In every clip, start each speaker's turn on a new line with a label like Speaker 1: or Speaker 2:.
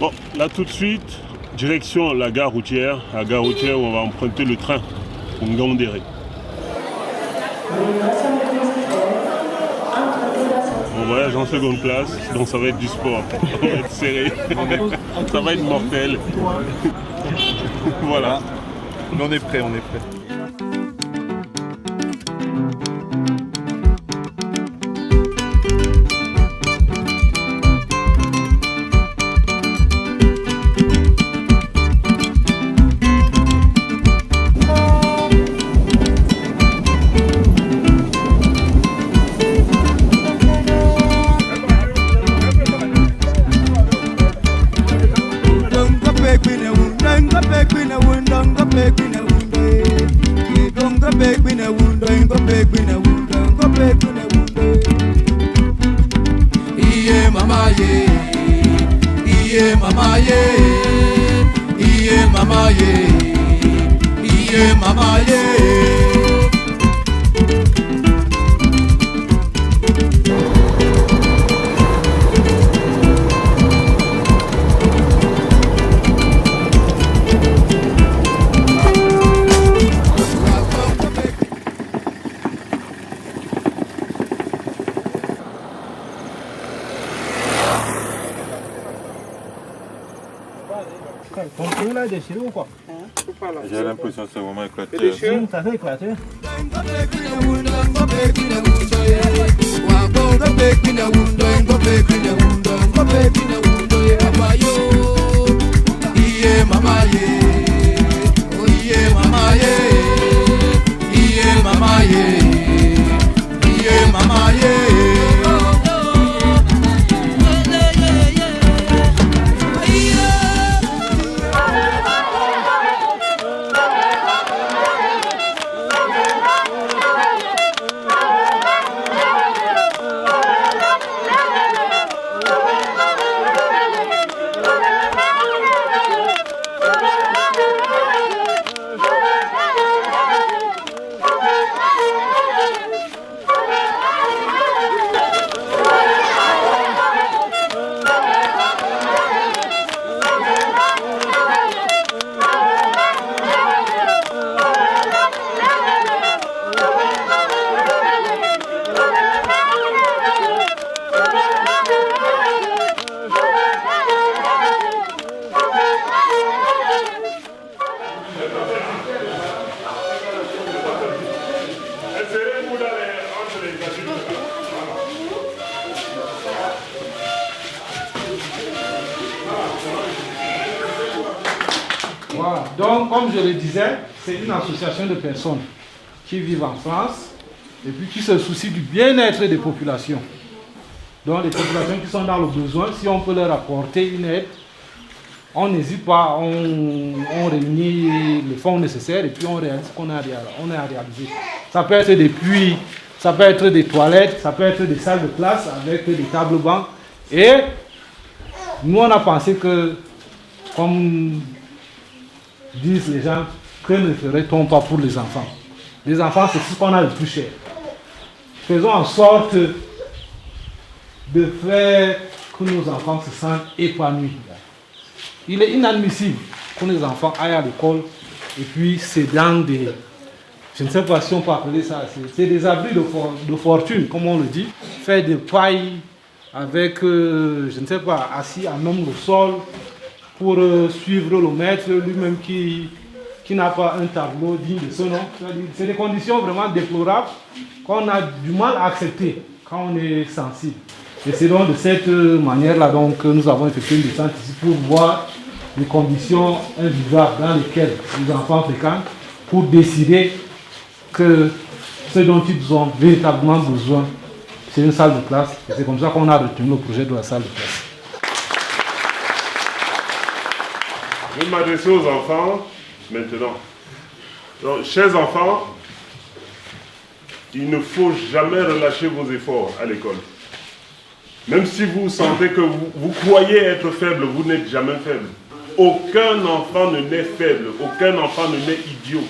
Speaker 1: Bon, là tout de suite, direction la gare routière où on va emprunter le train pour Ngaoundéré. On voyage en seconde classe, donc ça va être du sport, on va être serré, ça va être mortel. Voilà.
Speaker 2: On est prêt,
Speaker 3: J'ai l'impression que c'est vraiment éclaté.
Speaker 4: Ça fait éclater.
Speaker 5: Voilà, donc comme je le disais, c'est une association de personnes qui vivent en France et puis qui se soucient du bien-être des populations. Donc les populations qui sont dans le besoin, si on peut leur apporter une aide, on n'hésite pas, on réunit les fonds nécessaires et puis on réalise ce qu'on a à réaliser. Ça peut être des puits, ça peut être des toilettes, ça peut être des salles de classe avec des tables bancs. Et nous on a pensé que, comme disent les gens, que ne ferait-on pas pour les enfants? Les enfants, c'est ce qu'on a le plus cher. Faisons en sorte de faire que nos enfants se sentent épanouis. Il est inadmissible que les enfants aillent à l'école et puis c'est dans des... Je ne sais pas si on peut appeler ça, c'est des abris de fortune, comme on le dit. Faire des pailles avec, je ne sais pas, assis à même le sol pour suivre le maître lui-même qui n'a pas un tableau digne de ce nom. C'est des conditions vraiment déplorables qu'on a du mal à accepter quand on est sensible. Et c'est donc de cette manière-là que nous avons effectué une descente ici pour voir les conditions invivables dans lesquelles les enfants fréquentent pour décider que ce dont ils ont véritablement besoin, c'est une salle de classe. Et c'est comme ça qu'on a retenu le projet de la salle de classe.
Speaker 1: Je vais m'adresser aux enfants maintenant. Donc, chers enfants, il ne faut jamais relâcher vos efforts à l'école. Même si vous sentez que vous croyez être faible, vous n'êtes jamais faible. Aucun enfant ne naît faible, aucun enfant ne naît idiot.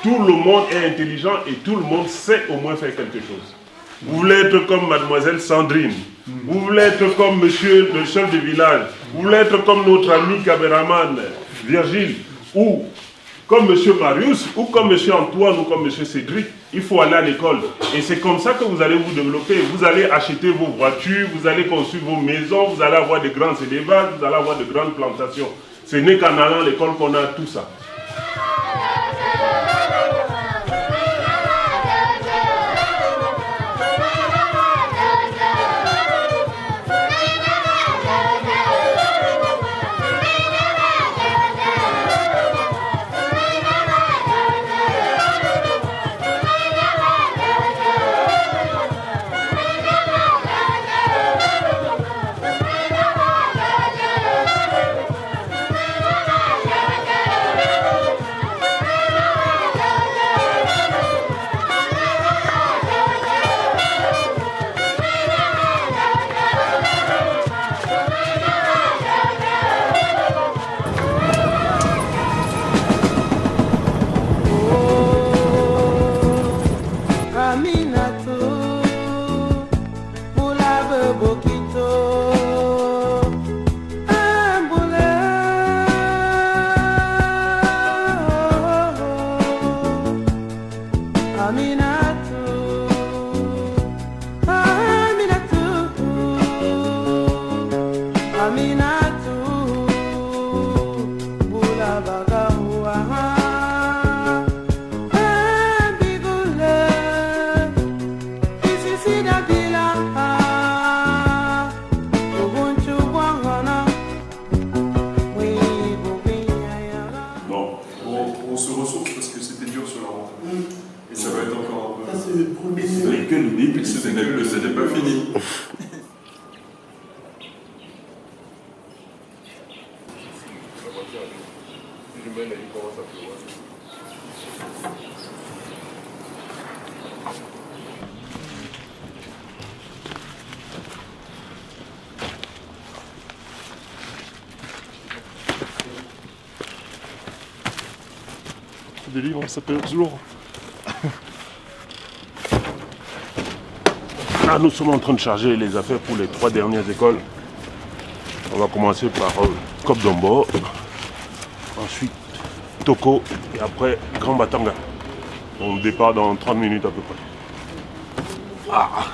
Speaker 1: Tout le monde est intelligent et tout le monde sait au moins faire quelque chose. Vous voulez être comme mademoiselle Sandrine, Vous voulez être comme monsieur le chef de village. Vous voulez être comme notre ami caméraman Virgile. Ou comme monsieur Marius, ou comme monsieur Antoine, ou comme monsieur Cédric. Il faut aller à l'école. Et c'est comme ça que vous allez vous développer. Vous allez acheter vos voitures, vous allez construire vos maisons, vous allez avoir de grands élevages, vous allez avoir de grandes plantations. Ce n'est qu'en allant à l'école qu'on a tout ça.
Speaker 2: Ce n'est pas fini.
Speaker 1: Des livres, ça peut être lourd. Là, nous sommes en train de charger les affaires pour les 3 dernières écoles. On va commencer par Kop Dombo, ensuite Toko et après Grand Batanga. On départ dans 30 minutes à peu près. Ah.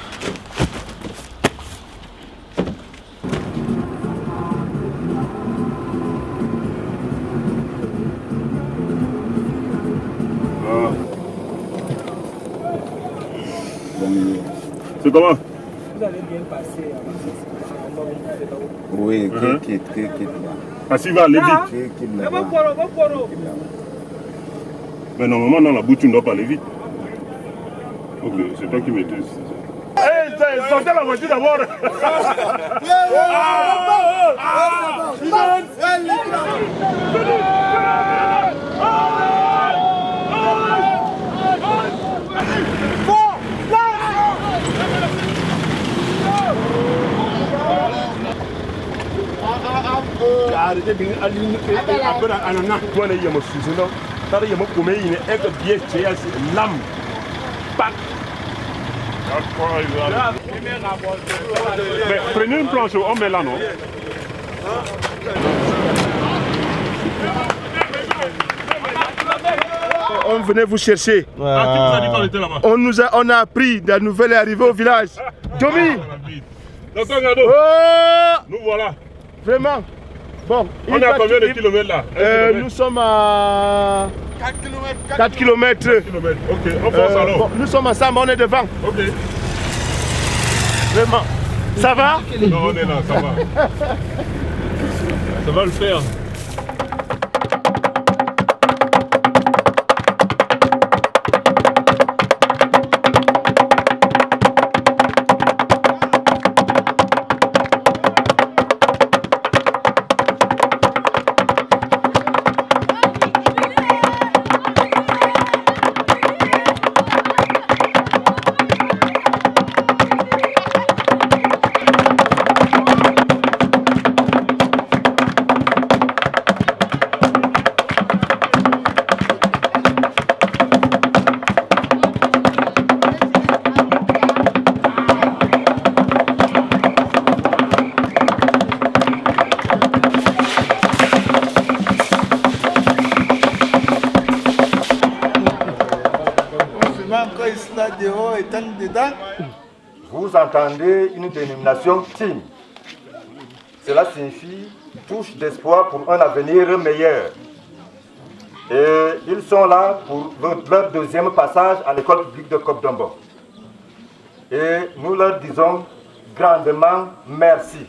Speaker 1: C'est comment?
Speaker 3: Vous allez bien passer.
Speaker 4: Oui, quitte.
Speaker 1: Ah, si va aller vite. Mais normalement, dans la bouche, tu ne dois pas aller vite. Ok, c'est toi qui maîtrises. Hey, sortez la voiture d'abord. Arrêtez de aligner après un an. Toi, il y a mon fusil. Il y a mon commun, il est un bien tiré, c'est l'âme. Pac. Prenez une planche, on met là, non? On venait vous chercher.
Speaker 2: Ah, tu nous as dit qu'on était là-bas.
Speaker 1: On a appris, la nouvelle est arrivée au village. Tommy!
Speaker 2: Oh,
Speaker 1: nous voilà.
Speaker 2: Vraiment. Bon,
Speaker 1: on est à combien de kilomètres là?
Speaker 2: Nous sommes à 4 km.
Speaker 1: Ok, on fonce alors.
Speaker 2: Bon, nous sommes ensemble, on est devant.
Speaker 1: Ok.
Speaker 2: Vraiment. Ça va?
Speaker 1: Non, on est là, ça va.
Speaker 2: Ça va le faire.
Speaker 4: dehors étant dedans.
Speaker 6: Vous entendez une dénomination team. Cela signifie touche d'espoir pour un avenir meilleur. Et ils sont là pour leur deuxième passage à l'école publique de Cop-Dombo. Et nous leur disons grandement merci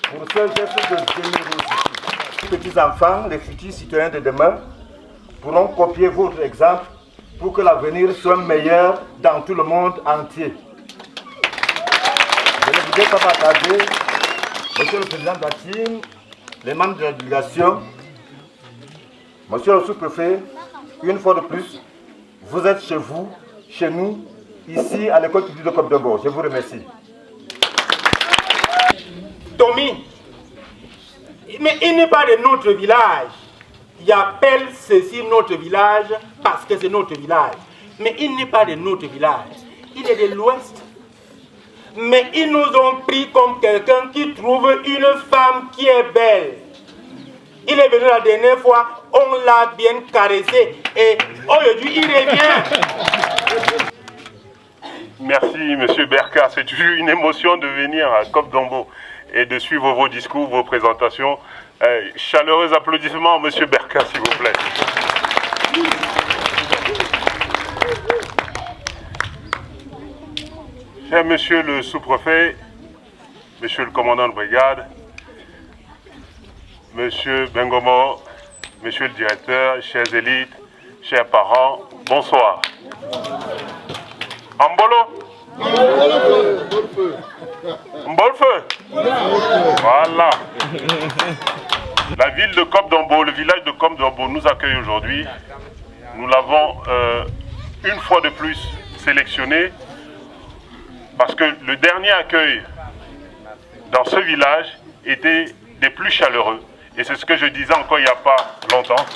Speaker 6: pour ce geste de générosité. Les petits enfants, les futurs citoyens de demain, pourront copier votre exemple pour que l'avenir soit meilleur dans tout le monde entier. Je ne voudrais pas m'attarder, Monsieur le Président de la team, les membres de la délégation, Monsieur le sous-préfet, une fois de plus, vous êtes chez vous, chez nous, ici à l'école publique de Cop-Dombo. Je vous remercie.
Speaker 7: Tommy, mais il n'est pas de notre village. Il appelle ceci notre village parce que c'est notre village. Mais il n'est pas de notre village. Il est de l'Ouest. Mais ils nous ont pris comme quelqu'un qui trouve une femme qui est belle. Il est venu la dernière fois, on l'a bien caressé et aujourd'hui il revient.
Speaker 1: Merci, Monsieur Berka. C'est toujours une émotion de venir à Cop-Dombo et de suivre vos discours, vos présentations. Chaleureux applaudissements, Monsieur Berka, s'il vous plaît. Cher Monsieur le sous-préfet, Monsieur le commandant de brigade, Monsieur Bengomo, Monsieur le directeur, chers élites, chers parents, bonsoir. Mbolo? Mbolfeu? Voilà. La ville de Cop-Dombo, le village de Cop-Dombo nous accueille aujourd'hui. Nous l'avons une fois de plus sélectionné parce que le dernier accueil dans ce village était des plus chaleureux. Et c'est ce que je disais encore il n'y a pas longtemps.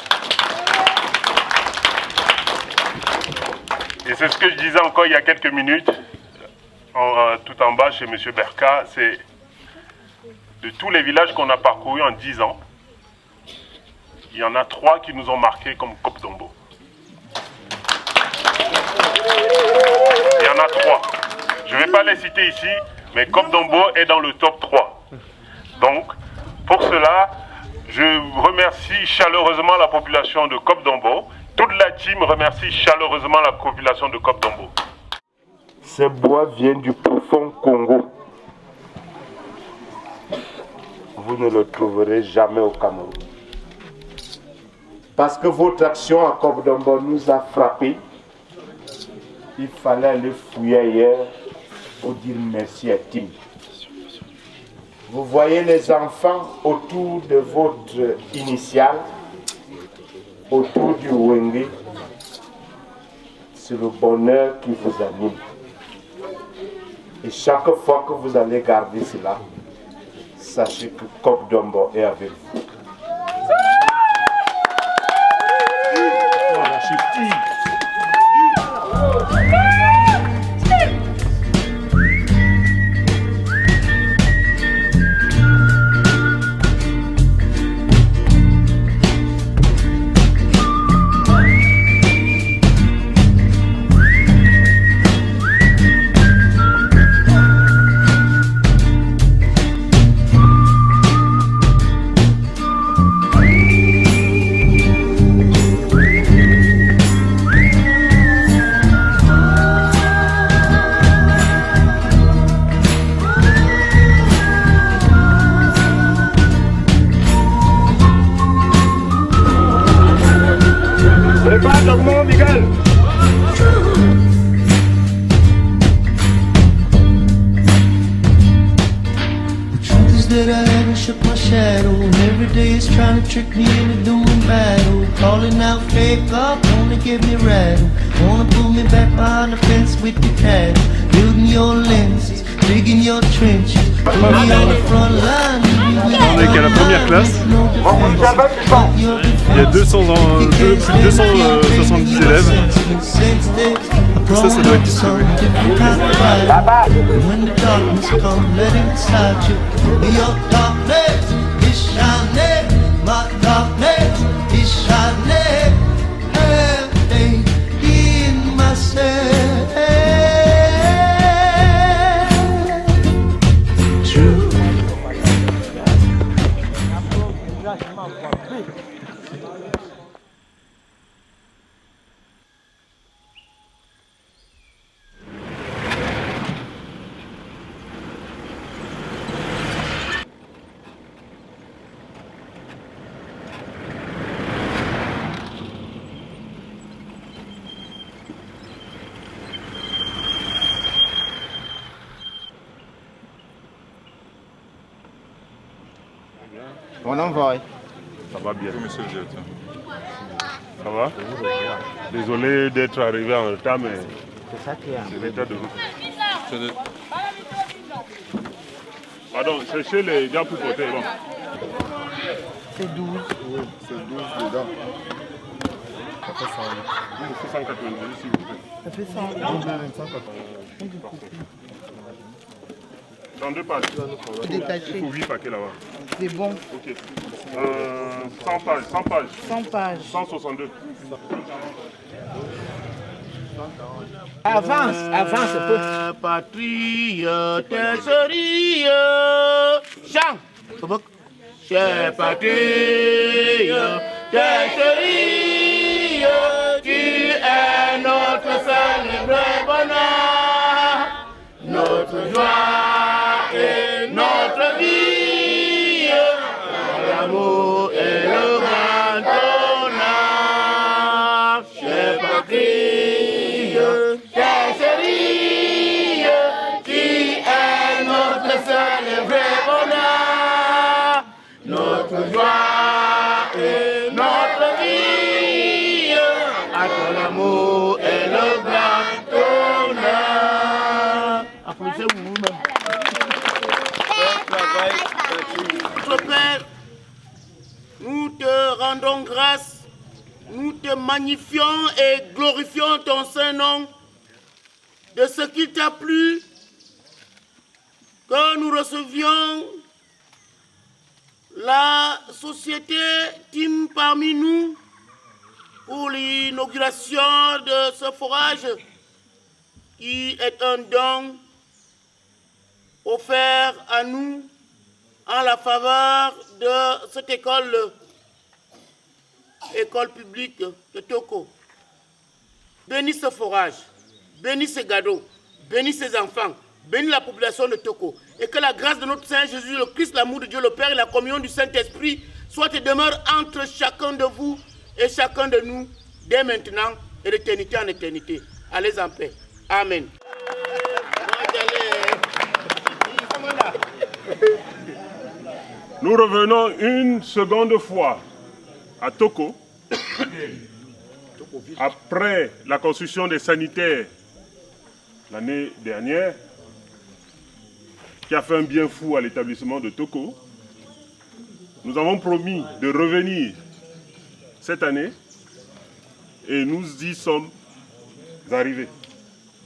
Speaker 1: Et c'est ce que je disais encore il y a quelques minutes, tout en bas chez M. Berka, c'est de tous les villages qu'on a parcourus en 10 ans, il y en a 3 qui nous ont marqués comme Cop-Dombo. Il y en a 3. Je ne vais pas les citer ici, mais Cop-Dombo est dans le top 3. Donc, pour cela, je remercie chaleureusement la population de Cop-Dombo. Toute la team remercie chaleureusement la population de Cop-Dombo.
Speaker 6: Ce bois vient du profond Congo. Vous ne le trouverez jamais au Cameroun. Parce que votre action à Cop-Dombo nous a frappés, il fallait aller fouiller ailleurs pour dire merci à Tim. Vous voyez les enfants autour de votre initiale, autour du Wenge, c'est le bonheur qui vous anime. Et chaque fois que vous allez garder cela, sachez que Cop-Dombo est avec vous.
Speaker 8: Trick me into doing battle, calling out fake up, wanna get me rattled, wanna pull me back behind the fence with the cattle, building your lenses, digging your trenches, put me on the front line.
Speaker 2: On est qu'à la première classe. Il y a 270 élèves. Tout ça, ça doit être distribué. My darkness is shining, every day in myself.
Speaker 3: Lâchement, quoi.
Speaker 4: On envoie.
Speaker 1: Ça va bien.
Speaker 2: Monsieur le directeur.
Speaker 1: Ça va? Désolé d'être arrivé en retard, mais
Speaker 4: C'est ça qui est
Speaker 1: c'est l'état de route. Pardon, cherchez les gens pour porter. Bon.
Speaker 4: C'est 12. Oui, c'est 12 dedans.
Speaker 1: Ça fait 190, s'il vous plaît.
Speaker 4: Ça fait 100.
Speaker 1: 32 pages.
Speaker 4: Détaché.
Speaker 1: Il faut 8 paquets là-bas.
Speaker 4: C'est bon.
Speaker 1: Ok. 100 pages, 100 pages.
Speaker 4: 100 pages.
Speaker 1: 162.
Speaker 4: Avance, avance un peu.
Speaker 7: Patriote, chérie, chant. Chers patriotes, chérie, tu es notre célèbre bonheur, notre joie et notre vie, l'amour et le grand honneur. Chers patriotes, chers chérie, tu es notre célèbre bonheur, notre joie et notre vie, à ton amour et le grand honneur. Applaudissez-vous vous-même. Notre Père, nous te rendons grâce, nous te magnifions et glorifions ton Saint-Nom de ce qu'il t'a plu que nous recevions la société Team parmi nous pour l'inauguration de ce forage qui est un don offert à nous en la faveur de cette école publique de Toko. Bénis ce forage, bénis ces cadeaux, bénis ces enfants, bénis la population de Toko. Et que la grâce de notre Saint Jésus, le Christ, l'amour de Dieu, le Père et la communion du Saint-Esprit soit et demeure entre chacun de vous et chacun de nous, dès maintenant et d'éternité en éternité. Allez en paix. Amen.
Speaker 1: Nous revenons une seconde fois à Toko. Après la construction des sanitaires l'année dernière, qui a fait un bien fou à l'établissement de Toko, nous avons promis de revenir cette année et nous y sommes arrivés.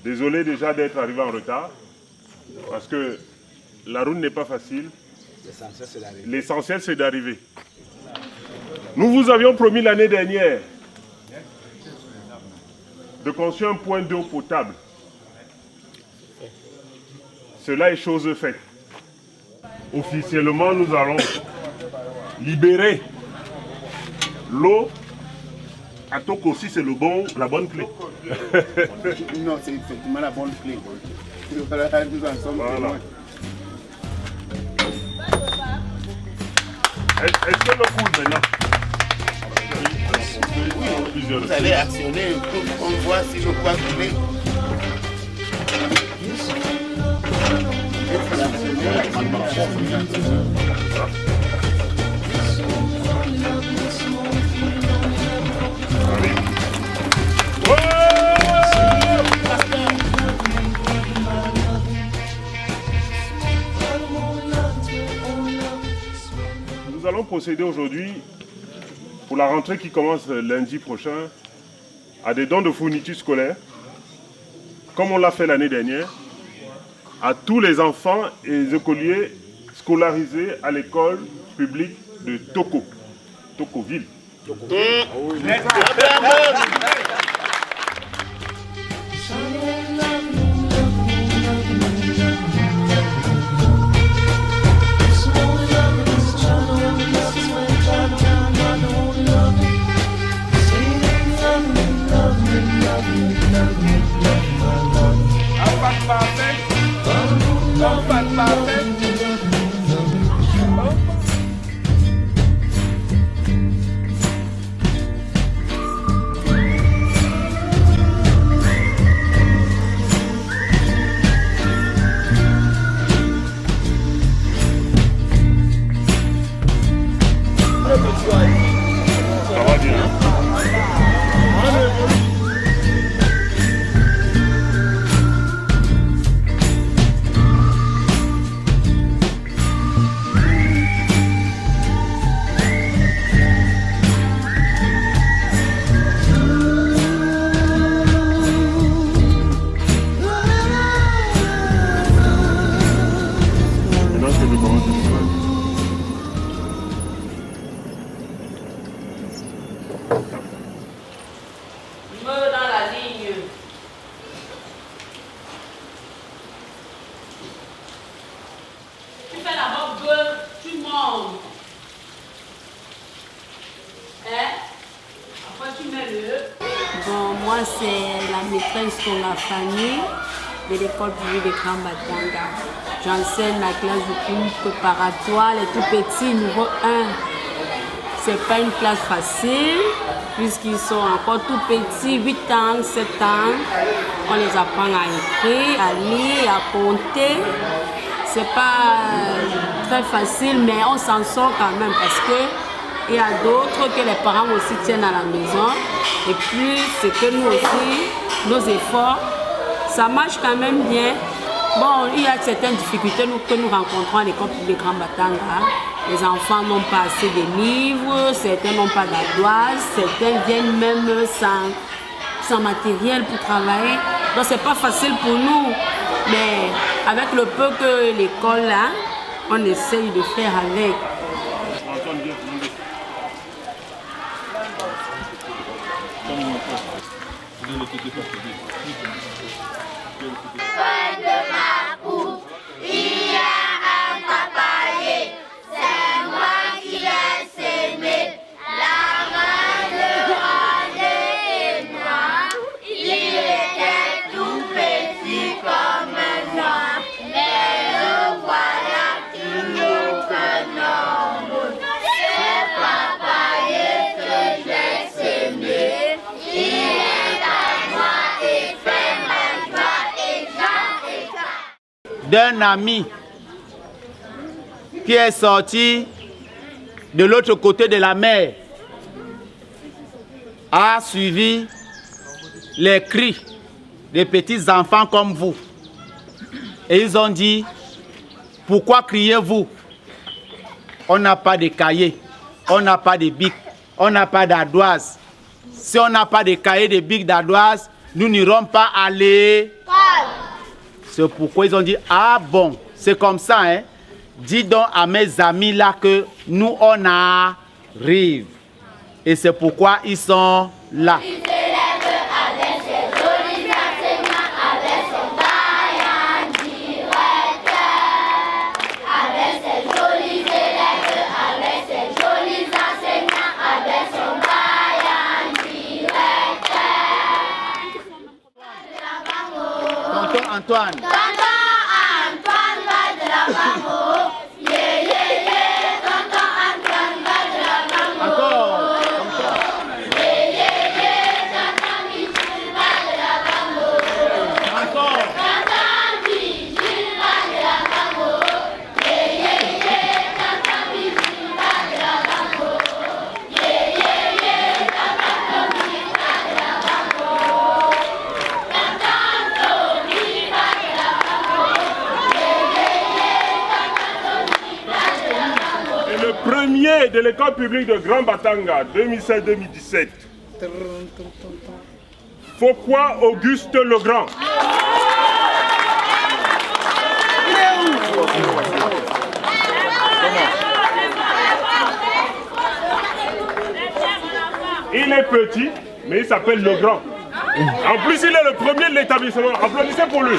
Speaker 1: Désolé déjà d'être arrivé en retard parce que la route n'est pas facile. L'essentiel c'est d'arriver. Nous vous avions promis l'année dernière de construire un point d'eau potable. Cela est chose faite. Officiellement, nous allons libérer l'eau à Toko aussi, c'est la bonne clé.
Speaker 9: Non, c'est effectivement la bonne clé. Nous en sommes
Speaker 1: Voilà. Est-ce que le coule maintenant?
Speaker 7: Vous allez actionner pour qu'on voit si je crois couler.
Speaker 1: Nous allons procéder aujourd'hui, pour la rentrée qui commence lundi prochain, à des dons de fournitures scolaires, comme on l'a fait l'année dernière, à tous les enfants et les écoliers scolarisés à l'école publique de Toko, Tokoville.
Speaker 10: Moi, c'est la maîtresse de la famille de l'école publique de Grand Batanga. J'enseigne la classe de cours préparatoire, les tout petits, niveau 1. C'est pas une classe facile, puisqu'ils sont encore tout petits, 8 ans, 7 ans. On les apprend à écrire, à lire, à compter. C'est pas très facile, mais on s'en sort quand même parce que il y a d'autres que les parents aussi tiennent à la maison. Et puis, c'est que nous aussi, nos efforts, ça marche quand même bien. Bon, il y a certaines difficultés que nous rencontrons à l'école publique de Grand Batanga. Les enfants n'ont pas assez de livres, certains n'ont pas d'ardoise, certains viennent même sans matériel pour travailler. Donc, c'est pas facile pour nous. Mais avec le peu que l'école a, on essaye de faire avec.
Speaker 11: Il y a un papayer, c'est moi qui l'ai sémé. La main de René et moi, il était tout petit comme moi, mais le voilà qui nous prenons. Ce papayer que j'ai sémé, il est à moi et fait ma joie et joie et joie.
Speaker 7: D'un ami qui est sorti de l'autre côté de la mer a suivi les cris des petits enfants comme vous. Et ils ont dit, pourquoi criez-vous? On n'a pas de cahier, on n'a pas de bic, on n'a pas d'ardoise. Si on n'a pas de cahier, de bic, d'ardoise, nous n'irons pas à l'école. C'est pourquoi ils ont dit, ah bon, c'est comme ça, hein. Dis donc à mes amis là que nous on arrive. Et c'est pourquoi ils sont là. Tonton Antoine.
Speaker 11: Antoine va de la Bango. Yeah, yeah, yeah. Tonton Antoine va de la Bango.
Speaker 7: Encore.
Speaker 11: Yeah, yeah, yeah. Tonton Michel va de la Bango.
Speaker 7: Encore.
Speaker 11: Tonton Michel va de la Bango. Yeah, yeah, yeah. Tonton Michel va de la Bango. Yeah, yeah, yeah. Tonton Michel va de la Bango.
Speaker 1: Et le premier de l'école publique de Grand Batanga, 2016-2017. Pourquoi Auguste Legrand? Il est petit, mais il s'appelle Legrand. En plus, il est le premier de l'établissement. Applaudissez pour lui.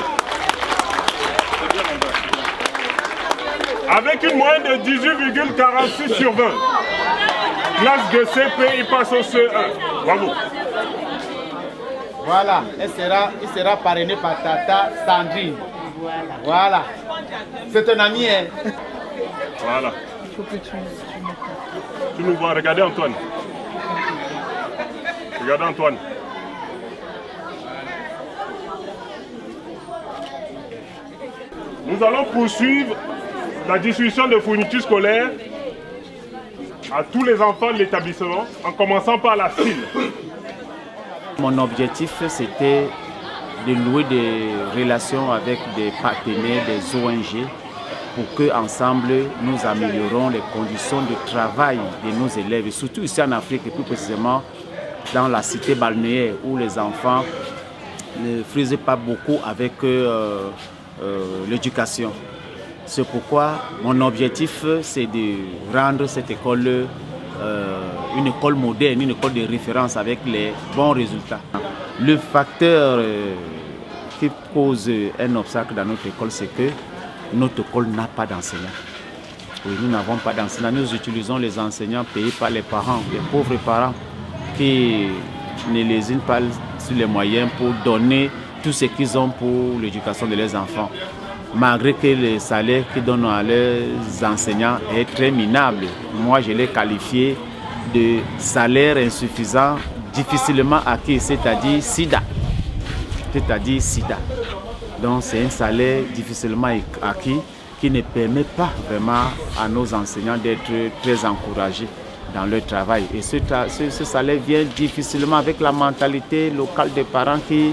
Speaker 1: Avec une moyenne de 18,46 sur 20. Classe de CP, il passe au CE1. Bravo.
Speaker 7: Voilà, il sera parrainé par Tata Sandrine. Voilà. C'est un ami, hein?
Speaker 1: Voilà. Tu nous vois, regardez Antoine. Regardez Antoine. Nous allons poursuivre la distribution de fournitures scolaires à tous les enfants de l'établissement, en commençant par la CIL.
Speaker 12: Mon objectif, c'était de nouer des relations avec des partenaires, des ONG, pour qu'ensemble, nous améliorons les conditions de travail de nos élèves, et surtout ici en Afrique, et plus précisément dans la cité balnéaire, où les enfants ne faisaient pas beaucoup avec l'éducation. C'est pourquoi mon objectif, c'est de rendre cette école une école moderne, une école de référence avec les bons résultats. Le facteur qui pose un obstacle dans notre école, c'est que notre école n'a pas d'enseignants. Oui, nous n'avons pas d'enseignants. Nous utilisons les enseignants payés par les parents, les pauvres parents qui ne lésinent pas sur les moyens pour donner tout ce qu'ils ont pour l'éducation de leurs enfants. Malgré que le salaire qu'ils donnent à leurs enseignants est très minable. Moi, je l'ai qualifié de salaire insuffisant, difficilement acquis, c'est-à-dire SIDA. C'est-à-dire SIDA. Donc c'est un salaire difficilement acquis qui ne permet pas vraiment à nos enseignants d'être très encouragés dans leur travail. Et ce salaire vient difficilement avec la mentalité locale des parents qui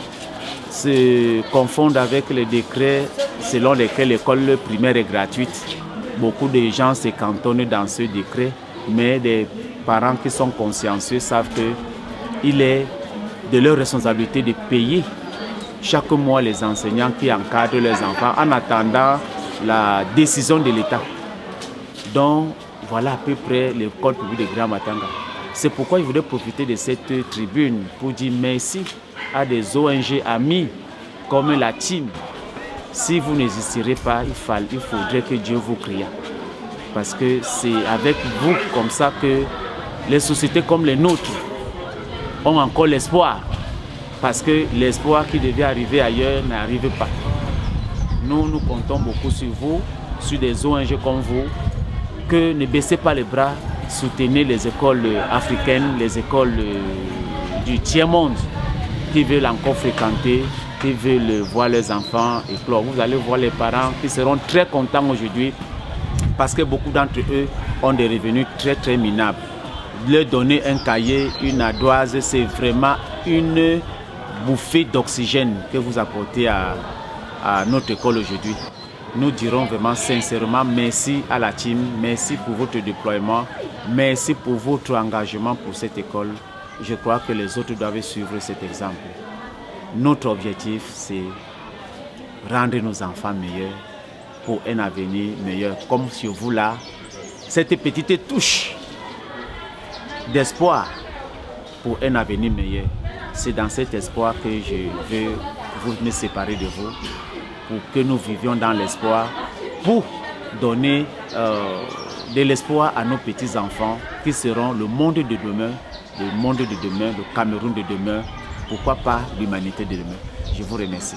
Speaker 12: se confondent avec les décrets selon lesquels l'école primaire est gratuite. Beaucoup de gens se cantonnent dans ce décret, mais des parents qui sont consciencieux savent qu'il est de leur responsabilité de payer chaque mois les enseignants qui encadrent les enfants en attendant la décision de l'État. Donc voilà à peu près l'école publique de Grand Matanga. C'est pourquoi je voudrais profiter de cette tribune pour dire merci à des ONG amis comme la team. Si vous n'existirez pas, il faudrait que Dieu vous crie. Parce que c'est avec vous comme ça que les sociétés comme les nôtres ont encore l'espoir. Parce que l'espoir qui devait arriver ailleurs n'arrive pas. Nous comptons beaucoup sur vous, sur des ONG comme vous, que ne baissez pas les bras, soutenez les écoles africaines, les écoles du tiers-monde qui veulent encore fréquenter, qui veulent voir leurs enfants éclore. Vous allez voir les parents qui seront très contents aujourd'hui parce que beaucoup d'entre eux ont des revenus très minables. Leur donner un cahier, une ardoise, c'est vraiment une bouffée d'oxygène que vous apportez à notre école aujourd'hui. Nous dirons vraiment sincèrement merci à la team, merci pour votre déploiement, merci pour votre engagement pour cette école. Je crois que les autres doivent suivre cet exemple. Notre objectif, c'est rendre nos enfants meilleurs pour un avenir meilleur. Comme sur vous là, cette petite touche d'espoir pour un avenir meilleur. C'est dans cet espoir que je veux vous me séparer de vous, pour que nous vivions dans l'espoir, pour donner de l'espoir à nos petits-enfants qui seront le monde de demain, le Cameroun de demain, pourquoi pas l'humanité de demain. Je vous remercie.